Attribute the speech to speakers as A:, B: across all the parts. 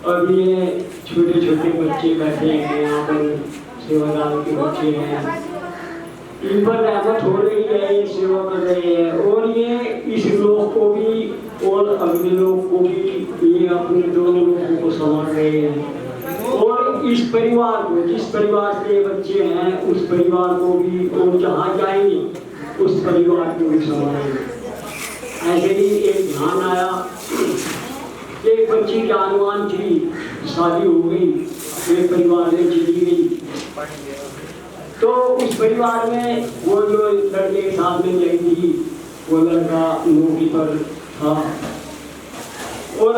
A: और ये छोटे छोटे बच्चे बैठे हैं यहाँ पर, सेवादार के बच्चे हैं, इन पर रहमत हो रही है, ये सेवा कर रहे हैं। और ये इस लोग को भी और अगले लोग को भी ये अपने दोनों लोगों को संभाल रहे हैं। और इस परिवार को, जिस परिवार के बच्चे हैं उस परिवार को भी, और जहाँ जाएंगे उस परिवार को भी संभालेंगे। ऐसे ही एक ध्यान आया, एक बच्ची जानवान थी, शादी हो गई, एक परिवार में चली गई, तो उस परिवार में वो जो लड़के के साथ में गई थी वो लड़का नौकरी पर था, और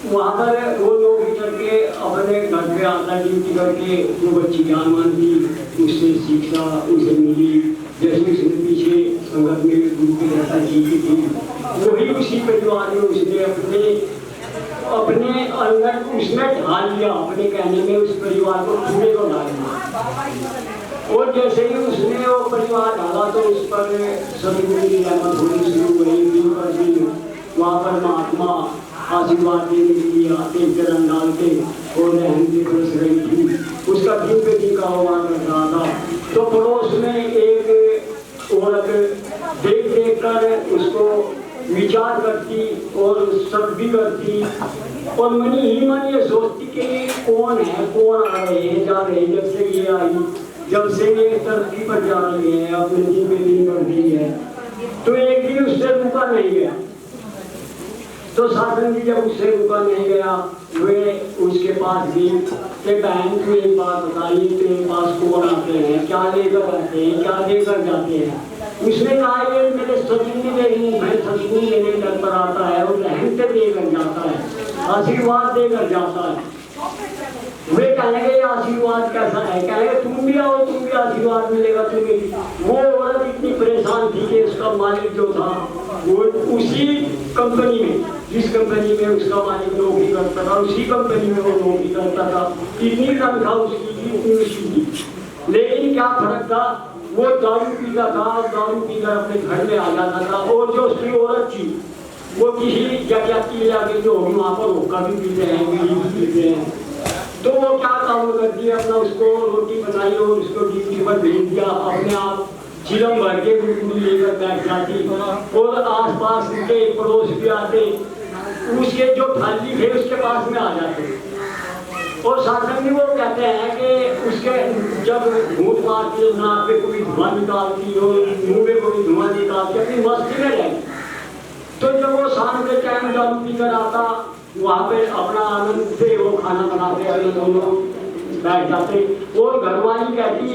A: वहाँ पर वो नौकरी करके अपने घर पे आता, ड्यूटी करके वो बच्ची जानवान थी, उससे शिक्षा उसे मिली, जैसे उसने पीछे संगत में गुरु की रहता जीती थी, वही उसी परिवार में उसने अपने अंदर उसने ढाल लिया, अपने कहने में उस परिवार को पूरे को ढाल लिया। और जैसे ही उसने वो परिवार डाला तो उस पर सदगुरु की रहमत होनी शुरू हुई। दिन पर दिन वहाँ पर महात्मा आशीर्वाद देने के लिए आते, चरण डालते और रहमतें बरस रही थी। उसका दिन पे दिन कारोबार कर रहा था, तो पड़ोस में एक औरत देख देख कर उसको विचार करती और सब भी करती, और मनी ही मन ये सोचती कि कौन है, कौन आ रहे हैं जा रहे हैं। जब से ये आई, जब से ये तरक्की पर जा रही है, अपने दिन पे दिन कर रही है, तो एक दिन उससे रुका नहीं गया। तो साधन जी जब उससे रुका नहीं गया, वे उसके पास गई कि बहन तू एक बात बताइए, तेरे पास कौन आते हैं, क्या लेकर आते हैं, क्या लेकर जाते हैं। उसने कहा ये मेरे सदगुरु मेरी मैं सदगुरु मेरे घर पर आता है और रहमतें देकर जाता है, आशीर्वाद देकर जाता है। वे कहेंगे आशीर्वाद कैसा है, कहेंगे तुम भी आओ, तुम भी आशीर्वाद मिलेगा तुम्हें। वो औरत इतनी परेशान थी कि उसका मालिक जो था वो उसी कंपनी में, जिस कंपनी में उसका मालिक नौकरी करता था, उसी कंपनी में वो नौकरी करता था। इतनी तनख्वाह उसकी थी, उतनी उसकी थी, लेकिन क्या फर्क था, वो दारू पीता था, दारू पीकर अपने घर में आ जाता था। और जो उसकी औरत थी वो किसी जगह की जाके जो वहाँ पर हुक्का भी पीते हैं, बीड़ी भी पीते हैं, तो वो क्या काम करती है, अपना उसको रोटी बनाई और उसको ड्यूटी पर भेज दिया, अपने आप चिलम भर के गुड़गुड़ी लेकर बैठ जाती। और आसपास के पड़ोस भी आते, उसके जो थाली थे उसके पास में आ जाते। और शासन में वो कहते हैं कि उसके जब घूट मारती, नाक पे कोई धुआं निकालती हो, मुँह पे कोई धुआं निकालती, अपनी मस्ती में रहती। तो जब वो शाम के टाइम दारू पीकर आता, वहाँ पे अपना आनंद से वो खाना बनाते, अपने दोनों बैठ जाते। और घरवाली कहती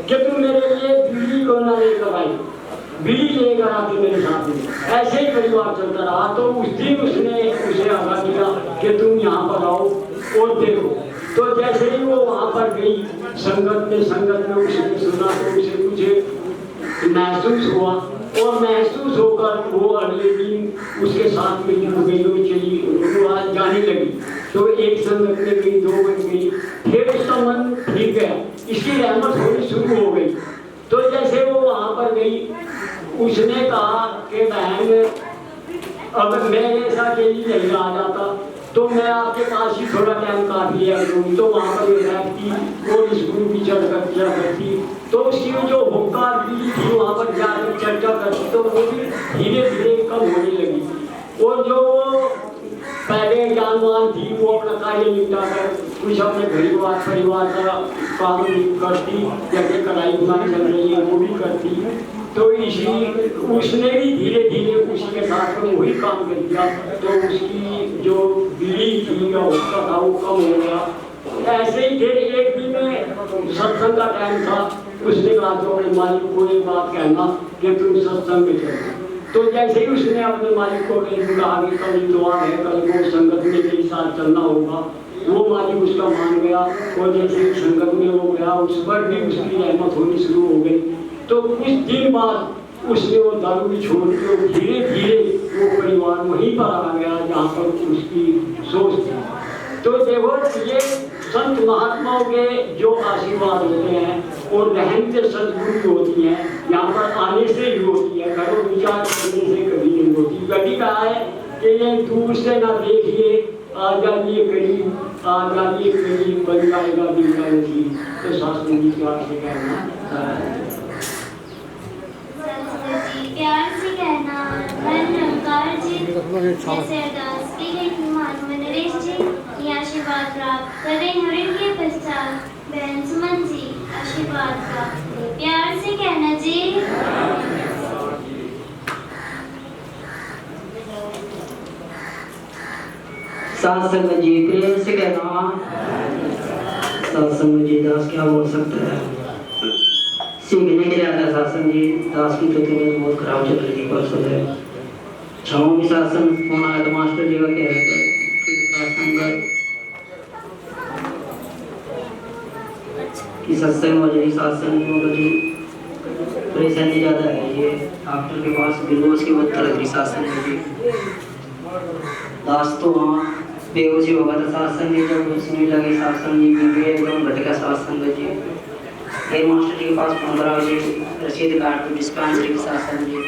A: कि तुम मेरे लिए बीड़ी को ना लेकर आई, बीड़ी लेकर आती मेरे साथ में। ऐसे ही परिवार चलता रहा। तो उस दिन उसने उसे आगाह किया कि तुम यहाँ पर आओ और देखो। तो जैसे ही वो वहाँ पर गई, संगत में उसने सुना तो उसे कुछ महसूस हुआ, और महसूस होकर वो अगले दिन उसके साथ में जुड़ गई और चली, वो आज जाने लगी। तो एक संगत में गई, दो बन गई, फिर उसका मन ठीक गया, इसकी रहमत होनी शुरू हो गई। तो जैसे वो वहाँ पर गई, उसने कहा कि बहन अब मेरे साथ यही नहीं आ जाता, तो मैं आपके पास ही थोड़ा टाइम काट लिया करूँ। तो वहाँ पर रहती और इस गुरु की चर्चा किया करती, तो उसकी जो हुक्का बीड़ी थी वहाँ पर जाकर चर्चा करती, तो वो भी धीरे धीरे कम होने लगी। और जो पहले जानवान थी वो अपना कार्य निपटा कर कुछ अपने परिवार का काम करती, जैसे कढ़ाई बुनाई चल रही है वो भी करती। तो इसी उसने भी धीरे धीरे उसी के साथ में वही काम कर दिया, तो उसकी जो बीड़ी थी या हुक्का था वो कम हो गया। ऐसे ही फिर एक दिन सत्संग का टाइम था, उसने कहा तो अपने मालिक को एक बात कहना कि तुम सत्संग में चलो। तो जैसे ही उसने अपने मालिक को कहा कि कल इतवार है, कल को संगत में मेरे साथ चलना होगा, वो मालिक उसका मान गया। और जैसे ही संगत में वो गया, उस पर भी उसकी रहमत होनी शुरू हो गई। तो कुछ दिन बाद उसने वो दारू भी छोड़ के धीरे धीरे वो परिवार वहीं पर आ गया जहाँ पर उसकी सोच थी। तो देखो ये संत महात्माओं के जो आशीर्वाद होते हैं और रहमतें सदगुरु होती हैं, यहाँ पर आने से ही होती है, घरों विचार करने से कभी नहीं होती। कभी कहा है कि ये दूर से ना देखिए आ जाइए करीब बन जाएगा दिल का नसीब। तो शास्त्री जी प्यार से कहना
B: प्यार से कहना धन निरंकार जी, जैसे अरदास की गई थी मानव नरेश जी, ये आशीर्वाद प्राप्त कर रहे हैं। और इनके पश्चात बहन सुमन जी आशीर्वाद प्राप्त, प्यार से कहना जी।
C: सत्संग जी प्रेम से कहना। सत्संग जी दास क्या बोल सकता है, सीखने के लिए आता है। सत्संग जी दास की तबीयत बहुत खराब चल रही थी परसों से। छाओ भी सत्संग फोन आया तो मास्टर जी का कह रहे थे कि सत्संग हो जाए। सत्संग में जी परेशानी ज़्यादा है, ये डॉक्टर के पास ग्लूकोज की बोतल लग रही सत्संग जी। दास तो वहाँ बेहोशी होगा था सत्संग जी, जब सुनने लगे सत्संग जी बीबी एकदम घट गया सत्संग जी। फिर मास्टर जी के पास 15 बजे रसीद काट दी डिस्पेंसरी की सत्संग जी।